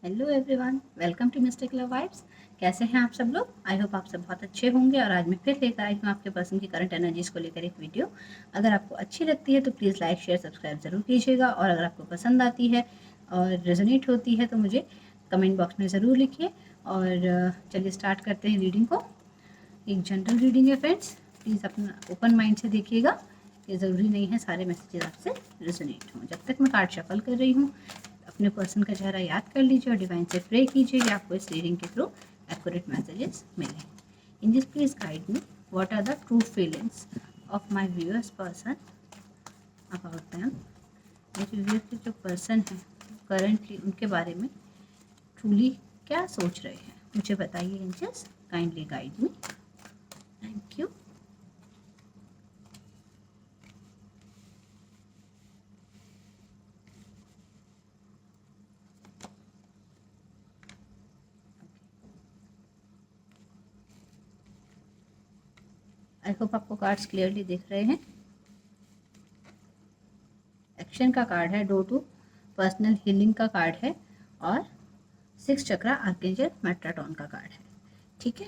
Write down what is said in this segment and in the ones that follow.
Hello everyone, welcome to mystic love vibes. कैसे हैं आप सब लोग? आई होप आप सब बहुत अच्छे होंगे। और आज मैं फिर लेकर आई हूँ आपके पर्सन की करंट एनर्जीज को लेकर एक वीडियो। अगर आपको अच्छी लगती है तो प्लीज़ लाइक शेयर सब्सक्राइब ज़रूर कीजिएगा, और अगर आपको पसंद आती है और रेजोनेट होती है तो मुझे कमेंट बॉक्स में ज़रूर लिखिए। और चलिए स्टार्ट करते हैं रीडिंग को। एक जनरल रीडिंग है फ्रेंड्स, प्लीज़ अपना ओपन माइंड से देखिएगा। ये ज़रूरी नहीं है सारे मैसेजेस आपसे रेजोनेट हों। जब तक मैं कार्ड शफल कर रही हूँ, अपने पर्सन का चेहरा याद कर लीजिए और डिवाइन से प्रे कीजिए कि आपको इस रीडिंग के थ्रू एक्यूरेट मैसेजेस मिलें। In this please guide me, what are the true feelings of my viewers person about them. मेरे व्यूअर के जो पर्सन हैं करंटली उनके बारे में ट्रूली क्या सोच रहे हैं, मुझे बताइए angels. Kindly guide me. Thank you. I hope आपको कार्ड्स क्लियरली दिख रहे हैं। एक्शन का कार्ड है, डोर टू पर्सनल हीलिंग का कार्ड है, और 6 चक्रा आर्कएंजल मेट्राटॉन का कार्ड है। ठीक है,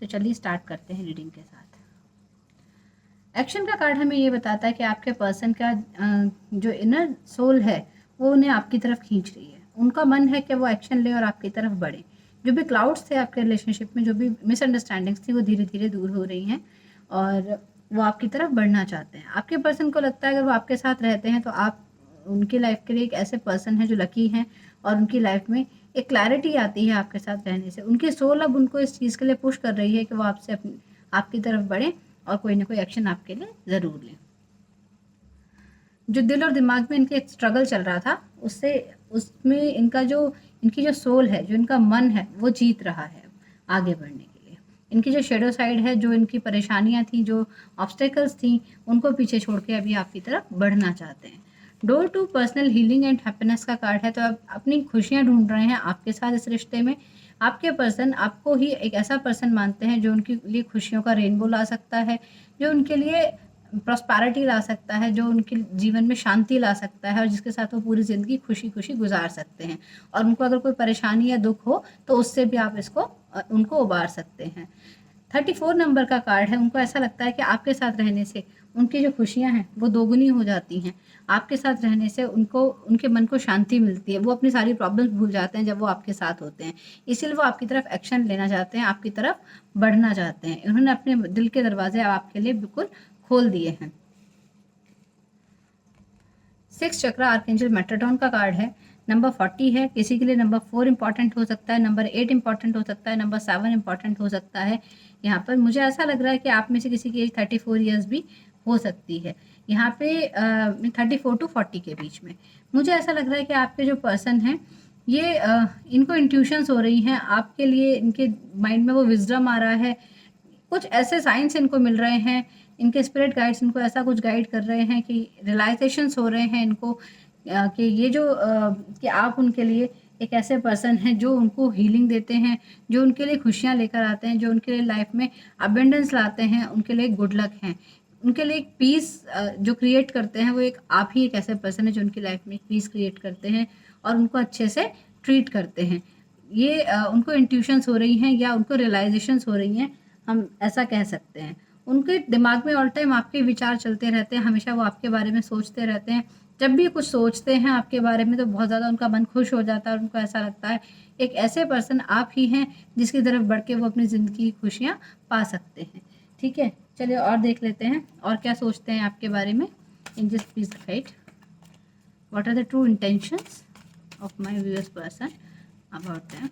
तो चलिए स्टार्ट करते हैं रीडिंग के साथ। एक्शन का कार्ड हमें ये बताता है कि आपके पर्सन का जो इनर सोल है वो उन्हें आपकी तरफ खींच रही है। उनका मन है कि वो एक्शन ले और आपकी तरफ बढ़े। जो भी क्लाउड्स थे आपके रिलेशनशिप में, जो भी मिसअंडरस्टैंडिंग्स थी, वो धीरे धीरे दूर हो रही हैं और वो आपकी तरफ बढ़ना चाहते हैं। आपके पर्सन को लगता है अगर वो आपके साथ रहते हैं तो आप उनकी लाइफ के लिए एक ऐसे पर्सन है जो लकी हैं, और उनकी लाइफ में एक क्लैरिटी आती है आपके साथ रहने से। उनकी सोल अब उनको इस चीज़ के लिए पुश कर रही है कि वो आपसे आपकी तरफ बढ़े और कोई ना कोई एक्शन आपके लिए ज़रूर लें। जो दिल और दिमाग में इनके एक स्ट्रगल चल रहा था, उससे उसमें इनकी जो सोल है, जो इनका मन है, वो जीत रहा है आगे बढ़ने के लिए। इनकी जो शेडो साइड है, जो इनकी परेशानियां थी, जो ऑब्स्टेकल्स थी, उनको पीछे छोड़ के अभी आपकी तरफ बढ़ना चाहते हैं। Door to personal healing and happiness का कार्ड है, तो आप अपनी खुशियां ढूंढ रहे हैं आपके साथ इस रिश्ते में। आपके पर्सन आपको ही एक ऐसा पर्सन मानते हैं जो उनके लिए खुशियों का रेनबो ला सकता है, जो उनके लिए प्रॉस्पेरिटी ला सकता है, जो उनके जीवन में शांति ला सकता है, और जिसके साथ वो पूरी ज़िंदगी खुशी-खुशी गुज़ार सकते हैं। और उनको अगर कोई परेशानी या दुःख हो तो उससे भी आप उनको उबार सकते हैं। 34 नंबर का कार्ड है। उनको ऐसा लगता है कि आपके साथ रहने से उनकी जो खुशियाँ हैं वो दोगुनी हो जाती हैं। आपके साथ रहने से उनके मन को शांति मिलती है। वो अपनी सारी प्रॉब्लम्स भूल जाते हैं जब वो आपके साथ होते हैं। इसीलिए वो आपकी तरफ एक्शन लेना चाहते हैं, आपकी तरफ बढ़ना चाहते हैं। उन्होंने अपने दिल के दरवाज़े आपके लिए बिल्कुल खोल दिए हैं। 6 चक्रा आर्कएंजल मेट्राटॉन का कार्ड है। नंबर 40 है। किसी के लिए नंबर 4 इंपॉर्टेंट हो सकता है, नंबर 8 इंपॉर्टेंट हो सकता है, नंबर 7 इंपॉर्टेंट हो सकता है। यहाँ पर मुझे ऐसा लग रहा है कि आप में से किसी की एज 34 ईयर्स भी हो सकती है। यहाँ पे 34 टू 40 के बीच में मुझे ऐसा लग रहा है कि आपके जो पर्सन हैं ये इनको इंट्यूशंस हो रही हैं आपके लिए। इनके माइंड में वो विजडम आ रहा है। कुछ ऐसे साइंस इनको मिल रहे हैं, इनके स्पिरिट गाइड्स इनको ऐसा कुछ गाइड कर रहे हैं कि रियलाइजेशंस हो रहे हैं इनको कि ये जो कि आप उनके लिए एक ऐसे पर्सन हैं जो उनको हीलिंग देते हैं, जो उनके लिए खुशियाँ लेकर आते हैं, जो उनके लिए लाइफ में अबेंडेंस लाते हैं, उनके लिए गुड लक हैं, उनके लिए एक पीस जो क्रिएट करते हैं। वो एक आप ही एक ऐसे पर्सन है जो उनकी लाइफ में एक पीस क्रिएट करते हैं और उनको अच्छे से ट्रीट करते हैं। ये उनको इंट्यूशंस हो रही हैं या उनको रियलाइजेशंस हो रही हैं, हम ऐसा कह सकते हैं। उनके दिमाग में ऑल टाइम आपके विचार चलते रहते हैं, हमेशा वो आपके बारे में सोचते रहते हैं। जब भी कुछ सोचते हैं आपके बारे में तो बहुत ज़्यादा उनका मन खुश हो जाता है और उनको ऐसा लगता है एक ऐसे पर्सन आप ही हैं जिसकी तरफ बढ़ के वो अपनी ज़िंदगी की खुशियाँ पा सकते हैं। ठीक है, चलिए और देख लेते हैं और क्या सोचते हैं आपके बारे में। In just please guide, what are the true intentions of my viewers person about them.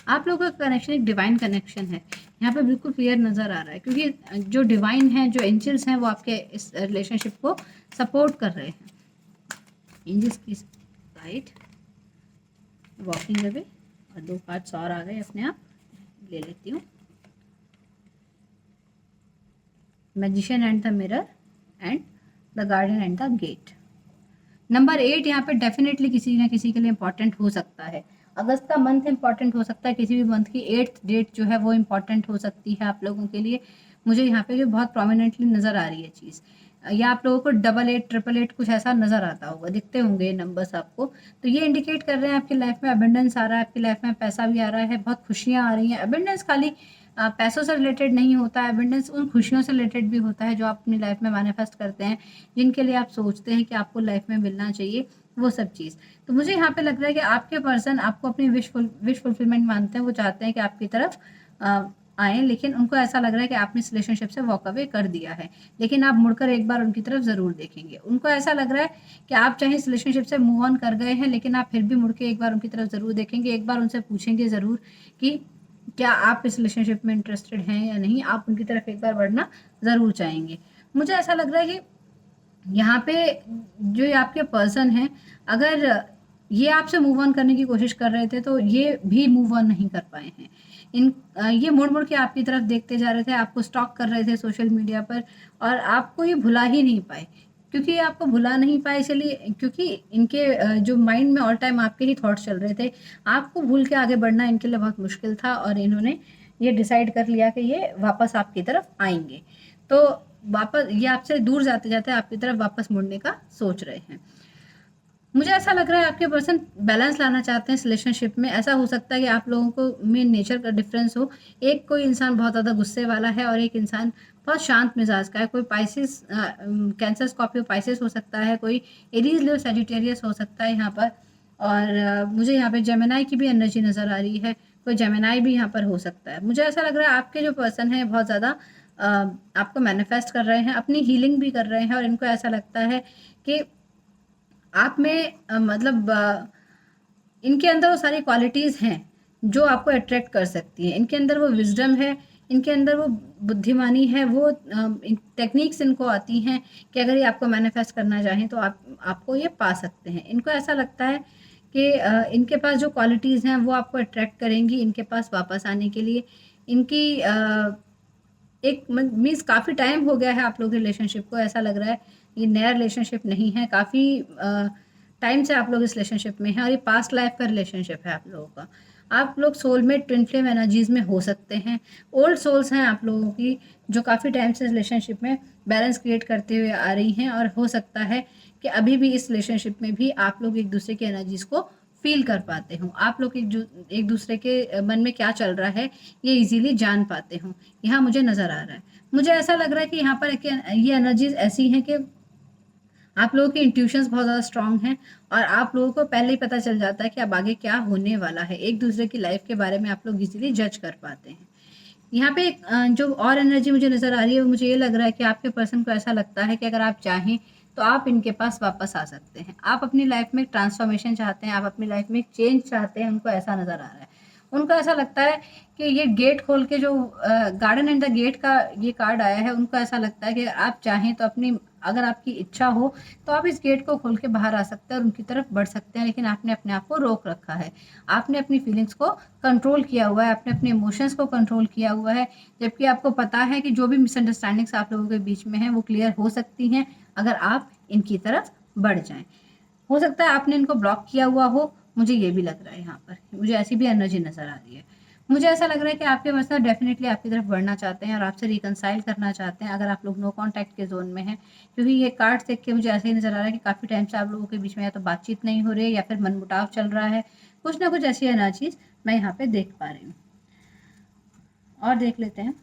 आप लोगों का कनेक्शन एक डिवाइन कनेक्शन है, यहाँ पे बिल्कुल क्लियर नज़र आ रहा है, क्योंकि जो डिवाइन है, जो एंजल्स हैं, वो आपके इस रिलेशनशिप को सपोर्ट कर रहे हैं। Angels please guide walking away. और 2 कार्ड्स और आ गए, अपने आप ले लेती हूँ। Magician and the mirror and the garden and the gate. Number 8 यहाँ पे डेफिनेटली किसी ना किसी के लिए इंपॉर्टेंट हो सकता है। अगस्त का मंथ इंपॉर्टेंट हो सकता है, किसी भी मंथ की 8th डेट जो है वो इंपॉर्टेंट हो सकती है आप लोगों के लिए। मुझे यहाँ पे जो बहुत प्रोमिनेंटली नज़र आ रही है चीज़, या आप लोगों को 88 888 कुछ ऐसा नज़र आता होगा, दिखते होंगे ये नंबर्स आपको। तो ये इंडिकेट कर रहे हैं आपकी लाइफ में अबंडेंस आ रहा है, आपकी लाइफ में पैसा भी आ रहा है, बहुत खुशियाँ आ रही हैं। अबंडेंस खाली पैसों से रिलेटेड नहीं होता है, अबंडेंस उन खुशियों से रिलेटेड भी होता है जो आप अपनी लाइफ में मैनिफेस्ट करते हैं, जिनके लिए आप सोचते हैं कि आपको लाइफ में मिलना चाहिए, वो सब चीज़। तो मुझे यहाँ पे लग रहा है कि आपके पर्सन आपको अपनी विश फुलफिलमेंट मानते हैं, वो चाहते हैं कि आपकी तरफ आएँ, लेकिन उनको ऐसा लग रहा है कि आपने इस रिलेशनशिप से वॉक अवे कर दिया है, लेकिन आप मुड़कर एक बार उनकी तरफ ज़रूर देखेंगे। उनको ऐसा लग रहा है कि आप चाहे इस रिलेशनशिप से मूव ऑन कर गए हैं, लेकिन आप फिर भी मुड़ के एक बार उनकी तरफ ज़रूर देखेंगे, एक बार उनसे पूछेंगे ज़रूर कि क्या आप इस रिलेशनशिप में इंटरेस्टेड हैं या नहीं, आप उनकी तरफ एक बार बढ़ना ज़रूर चाहेंगे। मुझे ऐसा लग रहा है कि यहाँ पे जो ये आपके पर्सन हैं, अगर ये आपसे मूव ऑन करने की कोशिश कर रहे थे, तो ये भी मूव ऑन नहीं कर पाए हैं। ये मुड़-मुड़ के आपकी तरफ देखते जा रहे थे, आपको स्टॉक कर रहे थे सोशल मीडिया पर, और आपको ये भुला ही नहीं पाए। क्योंकि ये आपको भुला नहीं पाए इसलिए क्योंकि इनके जो माइंड में ऑल टाइम आपके ही थॉट्स चल रहे थे। आपको भूल के आगे बढ़ना इनके लिए बहुत मुश्किल था, और इन्होंने ये डिसाइड कर लिया कि ये वापस आपकी तरफ आएँगे। तो वापस ये आपसे दूर जाते-जाते आपकी तरफ वापस मुड़ने का सोच रहे हैं। मुझे ऐसा लग रहा है आपके पर्सन बैलेंस लाना चाहते हैं इस रिलेशनशिप में। ऐसा हो सकता है कि आप लोगों को में नेचर का डिफरेंस हो। एक कोई इंसान बहुत ज़्यादा गुस्से वाला है और एक इंसान बहुत शांत मिजाज का है। कोई पाइसेस कैंसर, स्कॉर्पियो, पाइसेस हो सकता है, कोई एरीज, लियो, सजिटेरियस हो सकता है यहाँ पर। और मुझे यहाँ पे जेमिनी की भी एनर्जी नज़र आ रही है, कोई जेमिनी भी यहाँ पर हो सकता है। मुझे ऐसा लग रहा है आपके जो पर्सन है बहुत ज़्यादा आपको मैनिफेस्ट कर रहे हैं, अपनी हीलिंग भी कर रहे हैं, और इनको ऐसा लगता है कि आप में मतलब इनके अंदर वो सारी क्वालिटीज़ हैं जो आपको अट्रैक्ट कर सकती हैं। इनके अंदर वो विज़डम है, इनके अंदर वो बुद्धिमानी है, वो टेक्निक्स इनको आती हैं कि अगर ये आपको मैनिफेस्ट करना चाहें तो आपको ये पा सकते हैं। इनको ऐसा लगता है कि इनके पास जो क्वालिटीज़ हैं वो आपको अट्रैक्ट करेंगी इनके पास वापस आने के लिए। इनकी एक मीन्स काफ़ी टाइम हो गया है आप लोगों के रिलेशनशिप को, ऐसा लग रहा है ये नया रिलेशनशिप नहीं है, काफ़ी टाइम से आप लोग इस रिलेशनशिप में हैं, और ये पास्ट लाइफ का रिलेशनशिप है आप लोगों का। आप लोग सोलमेट, ट्विन फ्लेम एनर्जीज़ में हो सकते हैं। ओल्ड सोल्स हैं आप लोगों की, जो काफ़ी टाइम से इस रिलेशनशिप में बैलेंस क्रिएट करते हुए आ रही हैं, और हो सकता है कि अभी भी इस रिलेशनशिप में भी आप लोग एक दूसरे की एनर्जीज़ को फ़ील कर पाते हों। आप लोग एक दूसरे के मन में क्या चल रहा है ये ईज़िली जान पाते हों। यहाँ मुझे नज़र आ रहा है। मुझे ऐसा लग रहा है कि यहाँ पर ये एनर्जीज़ ऐसी हैं कि आप लोगों की इंट्यूशंस बहुत ज़्यादा स्ट्रॉन्ग हैं, और आप लोगों को पहले ही पता चल जाता है कि अब आगे क्या होने वाला है। एक दूसरे की लाइफ के बारे में आप लोग ईज़िली जज कर पाते हैं। यहाँ पे एक जो और एनर्जी मुझे नज़र आ रही है, वो मुझे ये लग रहा है कि आपके पर्सन को ऐसा लगता है कि अगर आप चाहें तो आप इनके पास वापस आ सकते हैं। आप अपनी लाइफ में एक ट्रांसफॉर्मेशन चाहते हैं, आप अपनी लाइफ में एक चेंज चाहते हैं, उनको ऐसा नज़र आ रहा है। उनको ऐसा लगता है कि ये गेट खोल के जो गार्डन एंड द गेट का ये कार्ड आया है, उनको ऐसा लगता है कि आप चाहें तो अपनी, अगर आपकी इच्छा हो तो आप इस गेट को खोल के बाहर आ सकते हैं और उनकी तरफ बढ़ सकते हैं, लेकिन आपने अपने आप को रोक रखा है। आपने अपनी फीलिंग्स को कंट्रोल किया हुआ है, आपने अपने इमोशंस को कंट्रोल किया हुआ है, जबकि आपको पता है कि जो भी मिसअंडरस्टैंडिंग्स आप लोगों के बीच में हैं वो क्लियर हो सकती हैं अगर आप इनकी तरफ बढ़ जाएं। हो सकता है आपने इनको ब्लॉक किया हुआ हो, मुझे ये भी लग रहा है यहाँ पर, मुझे ऐसी भी एनर्जी नज़र आ रही है। मुझे ऐसा लग रहा है कि आपके पर्सन डेफिनेटली आपकी तरफ बढ़ना चाहते हैं और आपसे रिकंसाइल करना चाहते हैं, अगर आप लोग नो कॉन्टैक्ट के ज़ोन में हैं। क्योंकि ये कार्ड्स देख के मुझे ऐसे ही नज़र आ रहा है कि काफ़ी टाइम से आप लोगों के बीच में या तो बातचीत नहीं हो रही है या फिर मनमुटाव चल रहा है। कुछ ना कुछ ऐसी एनर्जीज़ मैं यहाँ पे देख पा रही हूँ। और देख लेते हैं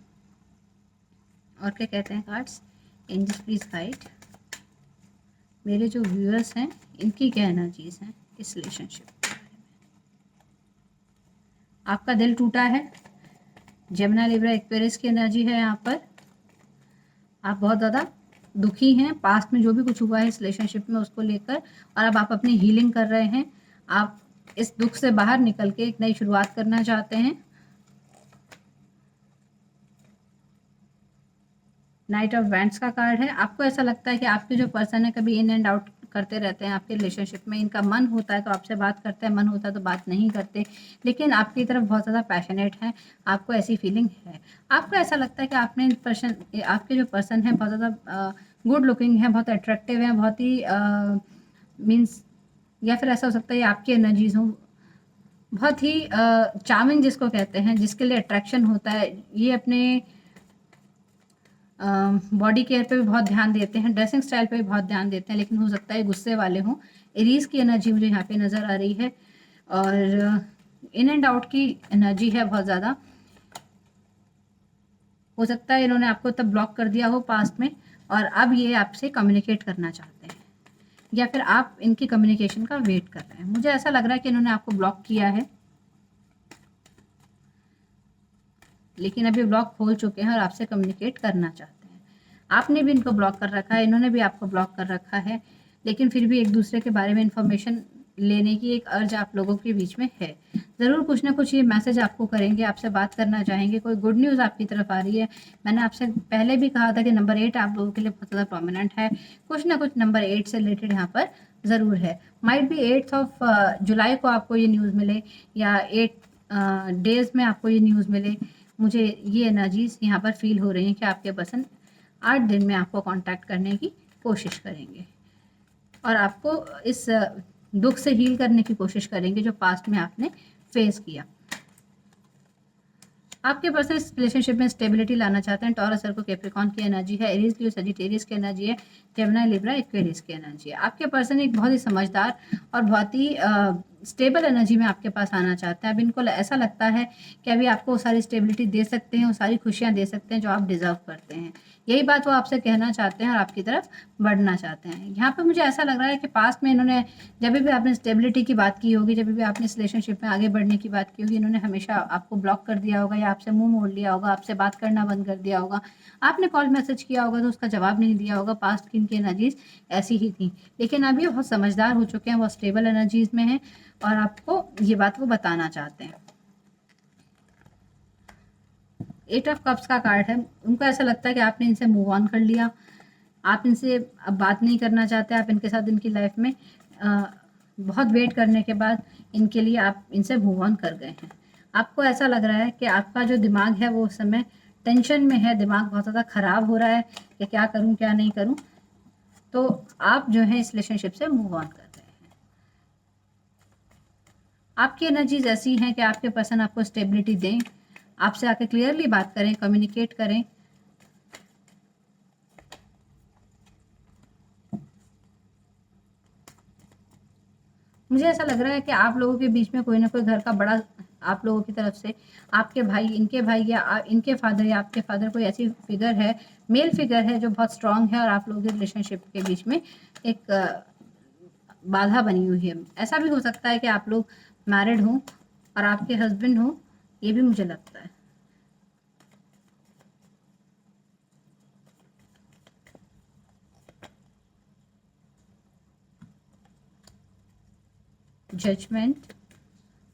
और क्या कहते हैं कार्ड्स। एंजल्स प्लीज़ गाइड मेरे जो व्यूअर्स हैं इनकी क्या एनर्जीज़ हैं इस रिलेशनशिप के बारे में। आपका दिल टूटा है, जेमिनी, लिब्रा, एक्वेरियस की एनर्जी है यहाँ पर। आप बहुत ज़्यादा दुखी हैं पास्ट में जो भी कुछ हुआ है इस रिलेशनशिप में उसको लेकर, और अब आप अपनी हीलिंग कर रहे हैं। आप इस दुख से बाहर निकल के एक नई शुरुआत करना चाहते हैं। नाइट ऑफ वैंड्स का कार्ड है। आपको ऐसा लगता है कि आपके जो पर्सन है कभी इन एंड आउट करते रहते हैं आपके रिलेशनशिप में। इनका मन होता है तो आपसे बात करते हैं, मन होता है तो बात नहीं करते, लेकिन आपकी तरफ बहुत ज़्यादा पैशनेट हैं। आपको ऐसी फीलिंग है। आपको ऐसा लगता है कि आपने आपके जो पर्सन है बहुत ज़्यादा गुड लुकिंग है, बहुत अट्रैक्टिव है, बहुत ही मीन्स, या फिर ऐसा हो सकता है ये आपकी एनर्जीज हों, बहुत ही चार्मिंग जिसको कहते हैं, जिसके लिए अट्रैक्शन होता है। ये अपने बॉडी केयर पे भी बहुत ध्यान देते हैं, ड्रेसिंग स्टाइल पे भी बहुत ध्यान देते हैं, लेकिन हो सकता है गुस्से वाले हों। एरीज की एनर्जी मुझे यहाँ पे नज़र आ रही है और इन एंड आउट की एनर्जी है बहुत ज़्यादा। हो सकता है इन्होंने आपको तब ब्लॉक कर दिया हो पास्ट में और अब ये आपसे कम्युनिकेट करना चाहते हैं, या फिर आप इनकी कम्युनिकेशन का वेट कर रहे हैं। मुझे ऐसा लग रहा है कि इन्होंने आपको ब्लॉक किया है, लेकिन अभी ब्लॉक खोल चुके हैं और आपसे कम्युनिकेट करना चाहते हैं। आपने भी इनको ब्लॉक कर रखा है, इन्होंने भी आपको ब्लॉक कर रखा है, लेकिन फिर भी एक दूसरे के बारे में इंफॉर्मेशन लेने की एक अर्ज आप लोगों के बीच में है। ज़रूर कुछ ना कुछ ये मैसेज आपको करेंगे, आपसे बात करना चाहेंगे, कोई गुड न्यूज़ आपकी तरफ आ रही है। मैंने आपसे पहले भी कहा था कि नंबर 8 आप लोगों के लिए बहुत ज़्यादा प्रोमिनेंट है। कुछ ना कुछ नंबर 8 से रिलेटेड यहाँ पर ज़रूर है। Might be 8th of July को आपको ये न्यूज़ मिले या 8 डेज़ में आपको ये न्यूज़ मिले। मुझे ये एनर्जीज यहाँ पर फील हो रही हैं कि आपके पर्सन 8 दिन में आपको कांटेक्ट करने की कोशिश करेंगे और आपको इस दुख से हील करने की कोशिश करेंगे जो पास्ट में आपने फेस किया। आपके पर्सन इस रिलेशनशिप में स्टेबिलिटी लाना चाहते हैं। टॉरस, सर्को, कैप्रिकॉर्न की एनर्जी है, एरीज, लियो, सजिटेरियस की एनर्जी है, जेमिनी, लिब्रा, एक्वेरियस की एनर्जी है। आपके पर्सन एक बहुत ही समझदार और बहुत ही स्टेबल एनर्जी में आपके पास आना चाहते हैं। अब इनको ऐसा लगता है कि अभी आपको वो सारी स्टेबिलिटी दे सकते हैं, वो सारी खुशियाँ दे सकते हैं जो आप डिजर्व करते हैं। यही बात वो आपसे कहना चाहते हैं और आपकी तरफ बढ़ना चाहते हैं। यहाँ पे मुझे ऐसा लग रहा है कि पास्ट में इन्होंने जब भी आपने स्टेबिलिटी की बात की होगी, जब भी आपने इस रिलेशनशिप में आगे बढ़ने की बात की होगी, इन्होंने हमेशा आपको ब्लॉक कर दिया होगा या आपसे मुंह मोड़ लिया होगा, आपसे बात करना बंद कर दिया होगा। आपने कॉल मैसेज किया होगा तो उसका जवाब नहीं दिया होगा। पास्ट की इनकी एनर्जीज ऐसी ही थी, लेकिन अभी बहुत समझदार हो चुके हैं, बहुत स्टेबल एनर्जीज में हैं और आपको ये बात वो बताना चाहते हैं। 8 ऑफ कप्स का कार्ड है। उनको ऐसा लगता है कि आपने इनसे मूव ऑन कर लिया, आप इनसे अब बात नहीं करना चाहते, आप इनके साथ इनकी लाइफ में बहुत वेट करने के बाद इनके लिए आप इनसे मूव ऑन कर गए हैं। आपको ऐसा लग रहा है कि आपका जो दिमाग है वो उस समय टेंशन में है, दिमाग बहुत ज़्यादा ख़राब हो रहा है कि क्या करूं क्या नहीं करूं, तो आप जो है इस रिलेशनशिप से मूव ऑन कर रहे हैं। आपकी एनर्जीज ऐसी हैं कि आपके पर्सन आपको स्टेबिलिटी दें, आपसे आके क्लियरली बात करें, कम्युनिकेट करें। मुझे ऐसा लग रहा है कि आप लोगों के बीच में कोई ना कोई घर का बड़ा आप लोगों की तरफ से आपके भाई, इनके भाई या इनके फादर या आपके फादर कोई ऐसी फिगर है, मेल फिगर है जो बहुत स्ट्रांग है और आप लोगों के रिलेशनशिप के बीच में एक बाधा बनी हुई है। ऐसा भी हो सकता है कि आप लोग मैरिड हों और आपके हस्बैंड हों, ये भी मुझे लगता है। जजमेंट।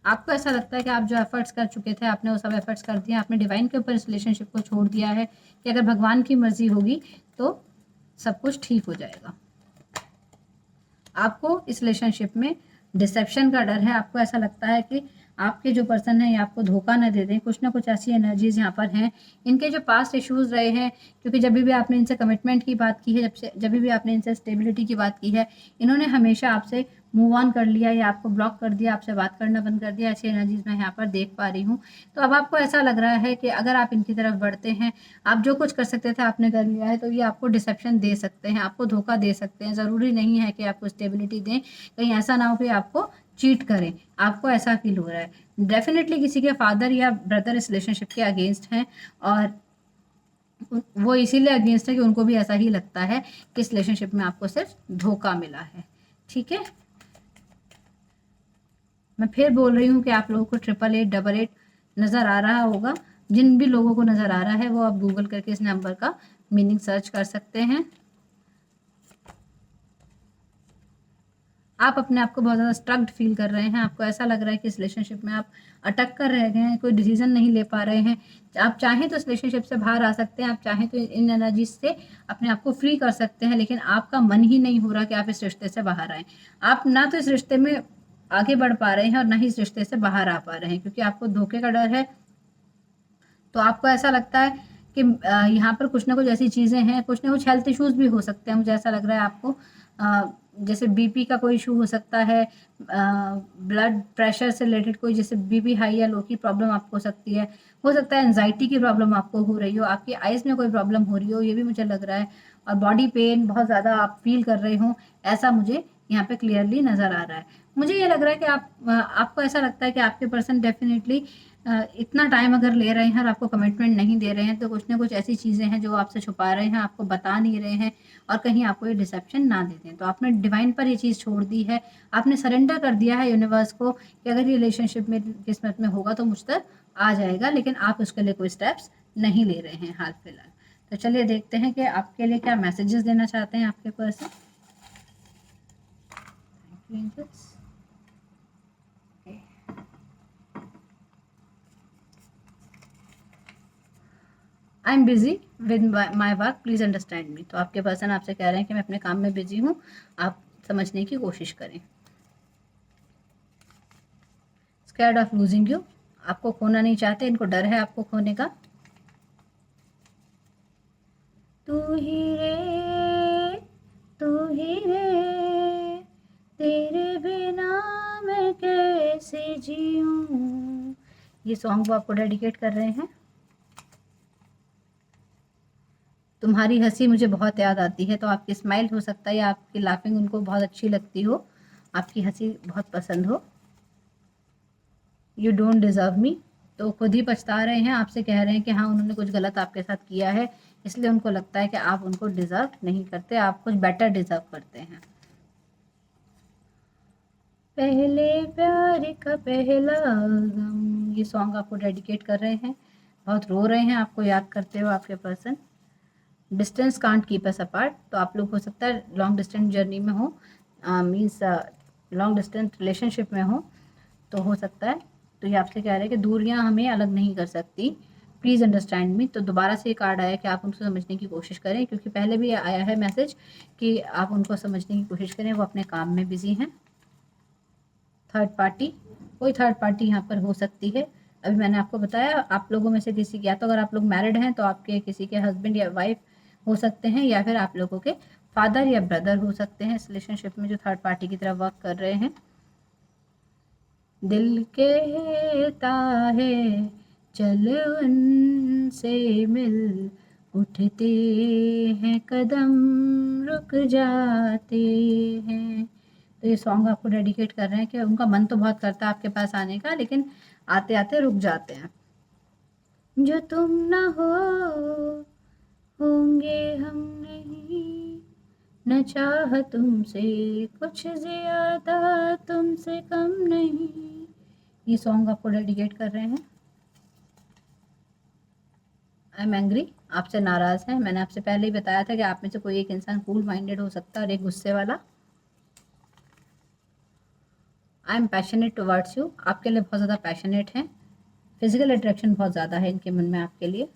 आपको ऐसा लगता है कि आप जो एफर्ट्स कर चुके थे आपने वो सब एफर्ट्स कर दिए, आपने डिवाइन के ऊपर इस रिलेशनशिप को छोड़ दिया है कि अगर भगवान की मर्जी होगी तो सब कुछ ठीक हो जाएगा। आपको इस रिलेशनशिप में डिसेप्शन का डर है। आपको ऐसा लगता है कि आपके जो पर्सन है ये आपको धोखा न दे दें। कुछ ना कुछ ऐसी एनर्जीज यहाँ पर हैं। इनके जो पास्ट इश्यूज रहे हैं, क्योंकि जब भी आपने इनसे कमिटमेंट की बात की है, जब भी आपने इनसे स्टेबिलिटी की बात की है, इन्होंने हमेशा आपसे मूव ऑन कर लिया या आपको ब्लॉक कर दिया, आपसे बात करना बंद कर दिया। ऐसी एनर्जीज मैं यहाँ पर देख पा रही हूँ। तो अब आपको ऐसा लग रहा है कि अगर आप इनकी तरफ बढ़ते हैं, आप जो कुछ कर सकते थे आपने कर लिया है, तो ये आपको डिसेप्शन दे सकते हैं, आपको धोखा दे सकते हैं। ज़रूरी नहीं है कि आपको स्टेबिलिटी दें, कहीं ऐसा ना हो कि आपको चीट करें। आपको ऐसा फील हो रहा है। डेफिनेटली किसी के फादर या ब्रदर इस रिलेशनशिप के अगेंस्ट हैं और वो इसीलिए अगेंस्ट है कि उनको भी ऐसा ही लगता है कि इस रिलेशनशिप में आपको सिर्फ धोखा मिला है। ठीक है, मैं फिर बोल रही हूँ कि आप लोगों को 888 नज़र आ रहा होगा। जिन भी लोगों को नज़र आ रहा है वो आप गूगल करके इस नंबर का मीनिंग सर्च कर सकते हैं। आप अपने आप को बहुत ज़्यादा स्ट्रक्ड फील कर रहे हैं। आपको ऐसा लग रहा है कि इस रिलेशनशिप में आप अटक कर रह गए हैं, कोई डिसीजन नहीं ले पा रहे हैं। आप चाहें तो इस रिलेशनशिप से बाहर आ सकते हैं, आप चाहें तो इन एनर्जीज से अपने आप को फ्री कर सकते हैं, लेकिन आपका मन ही नहीं हो रहा कि आप इस रिश्ते से बाहर आएँ। आप ना तो इस रिश्ते में आगे बढ़ पा रहे हैं और ना ही इस रिश्ते से बाहर आ पा रहे हैं, क्योंकि आपको धोखे का डर है। तो आपको ऐसा लगता है कि यहाँ पर कुछ ना कुछ ऐसी चीज़ें हैं, कुछ ना कुछ हेल्थ इश्यूज़ भी हो सकते हैं। मुझे ऐसा लग रहा है आपको जैसे बीपी का कोई इशू हो सकता है, ब्लड प्रेशर से रिलेटेड कोई जैसे बीपी हाई या लो की प्रॉब्लम आपको हो सकती है। हो सकता है एंजाइटी की प्रॉब्लम आपको हो रही हो, आपकी आइज़ में कोई प्रॉब्लम हो रही हो, ये भी मुझे लग रहा है, और बॉडी पेन बहुत ज़्यादा आप फील कर रहे हो, ऐसा मुझे यहाँ पे क्लियरली नज़र आ रहा है। मुझे ये लग रहा है कि आपको ऐसा लगता है कि आपके पर्सन डेफ़िनेटली इतना टाइम अगर ले रहे हैं और आपको कमिटमेंट नहीं दे रहे हैं, तो कुछ ना कुछ ऐसी चीज़ें हैं जो आपसे छुपा रहे हैं, आपको बता नहीं रहे हैं, और कहीं आपको ये डिसेप्शन ना दे दें। तो आपने डिवाइन पर ये चीज़ छोड़ दी है, आपने सरेंडर कर दिया है यूनिवर्स को कि अगर ये रिलेशनशिप में किस्मत में होगा तो मुझ तक आ जाएगा, लेकिन आप उसके लिए कोई स्टेप्स नहीं ले रहे हैं हाल फिलहाल। तो चलिए देखते हैं कि आपके लिए क्या मैसेजेस देना चाहते हैं आपके person. I am busy with my work, please understand me. तो आपके पर्सन आपसे कह रहे हैं कि मैं अपने काम में बिजी हूँ, आप समझने की कोशिश करें। स्कैर्ड ऑफ लूजिंग यू, आपको खोना नहीं चाहते, इनको डर है आपको खोने का। तू ही रे, तू ही रे, तेरे बिना मैं कैसे जीऊं, ये सॉन्ग वो आपको डेडिकेट कर रहे हैं। तुम्हारी हंसी मुझे बहुत याद आती है, तो आपकी स्माइल हो सकता है या आपकी लाफिंग उनको बहुत अच्छी लगती हो, आपकी हंसी बहुत पसंद हो। यू डोंट डिज़र्व मी, तो खुद ही पछता रहे हैं, आपसे कह रहे हैं कि हाँ उन्होंने कुछ गलत आपके साथ किया है, इसलिए उनको लगता है कि आप उनको डिज़र्व नहीं करते, आप कुछ बेटर डिज़र्व करते हैं। पहले प्यार का पहला गम, ये सॉन्ग आपको डेडिकेट कर रहे हैं, बहुत रो रहे हैं आपको याद करते हो आपके person. Distance can't keep us apart, तो आप लोग हो सकता है लॉन्ग डिस्टेंस जर्नी में हो, मीन्स लॉन्ग डिस्टेंस रिलेशनशिप में हो, तो हो सकता है। तो ये आपसे कह रहे हैं कि दूरियां हमें अलग नहीं कर सकती, प्लीज़ अंडरस्टैंड मी। तो दोबारा से ये कार्ड आया कि आप उनको समझने की कोशिश करें, क्योंकि पहले भी आया है मैसेज कि आप उनको समझने की कोशिश करें, वो अपने काम में बिजी हैं। थर्ड पार्टी, कोई थर्ड पार्टी यहाँ पर हो सकती है। अभी मैंने आपको बताया आप लोगों में से किसी, या तो अगर आप लोग मैरिड हैं तो आपके किसी के हस्बैंड या वाइफ हो सकते हैं, या फिर आप लोगों के फादर या ब्रदर हो सकते हैं इस रिलेशनशिप में जो थर्ड पार्टी की तरफ वर्क कर रहे हैं। दिल कहता है चल उनसे मिल, उठते हैं कदम रुक जाते हैं। तो ये सॉन्ग आपको डेडिकेट कर रहे हैं कि उनका मन तो बहुत करता है आपके पास आने का, लेकिन आते आते रुक जाते हैं। जो तुम ना हो होंगे हम नहीं, न चाह तुमसे कुछ ज्यादा तुमसे कम नहीं, ये सॉन्ग आपको डेडिकेट कर रहे हैं। आई एम एंग्री, आपसे नाराज़ हैं। मैंने आपसे पहले ही बताया था कि आप में से कोई एक इंसान कूल माइंडेड हो सकता है और एक गुस्से वाला। I am passionate towards you, आपके लिए बहुत ज़्यादा पैशनेट हैं, फिजिकल अट्रैक्शन बहुत ज़्यादा है इनके मन में आपके लिए।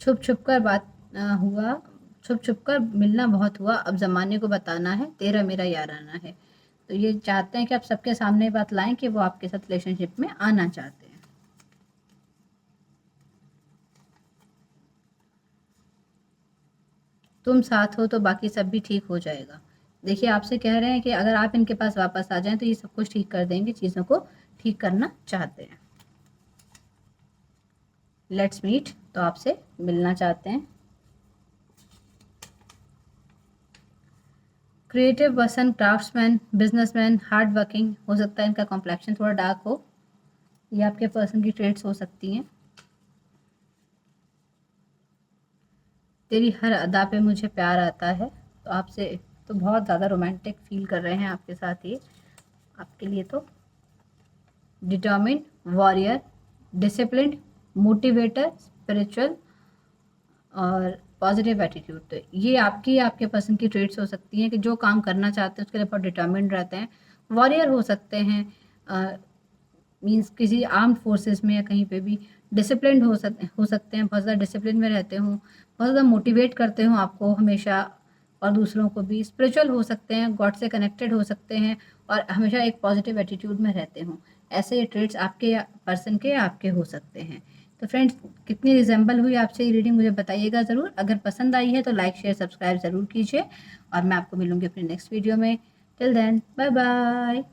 छुप छुप कर बात हुआ, छुप छुप कर मिलना बहुत हुआ, अब ज़माने को बताना है तेरा मेरा याराना है। तो ये चाहते हैं कि आप सबके सामने बात लाएं कि वो आपके साथ रिलेशनशिप में आना चाहते हैं। तुम साथ हो तो बाकी सब भी ठीक हो जाएगा। देखिए आपसे कह रहे हैं कि अगर आप इनके पास वापस आ जाएं तो ये सब कुछ ठीक कर देंगे, चीज़ों को ठीक करना चाहते हैं। लेट्स मीट, तो आपसे मिलना चाहते हैं। Creative person, craftsman, businessman, hard working, हो सकता है इनका कॉम्प्लेक्शन थोड़ा डार्क हो, ये आपके पर्सन की ट्रेड्स हो सकती हैं। तेरी हर अदा पे मुझे प्यार आता है, तो आपसे तो बहुत ज़्यादा रोमांटिक फील कर रहे हैं आपके साथ ये, आपके लिए तो determined, warrior, disciplined, motivator, spiritual और पॉजिटिव एटीट्यूड। तो ये आपके पर्सन की ट्रेड्स हो सकती हैं कि जो काम करना चाहते हैं उसके लिए बहुत डिटर्मिन्ड रहते हैं। वॉरियर हो सकते हैं, मीन्स किसी आर्म्ड फोर्सेस में या कहीं पे भी। डिसिप्लिन्ड हो सकते हैं, बहुत ज़्यादा डिसिप्लिन में रहते हों, बहुत ज़्यादा मोटिवेट करते हों आपको हमेशा और दूसरों को भी। स्पिरिचुअल हो सकते हैं, गॉड से कनेक्टेड हो सकते हैं और हमेशा एक पॉजिटिव एटीट्यूड में रहते हों। ऐसे ये ट्रेड्स आपके पर्सन के आपके हो सकते हैं। तो फ्रेंड्स, कितनी रिजेंबल हुई आपसे ये रीडिंग मुझे बताइएगा ज़रूर। अगर पसंद आई है तो लाइक शेयर सब्सक्राइब ज़रूर कीजिए और मैं आपको मिलूँगी अपने नेक्स्ट वीडियो में। Till then bye bye.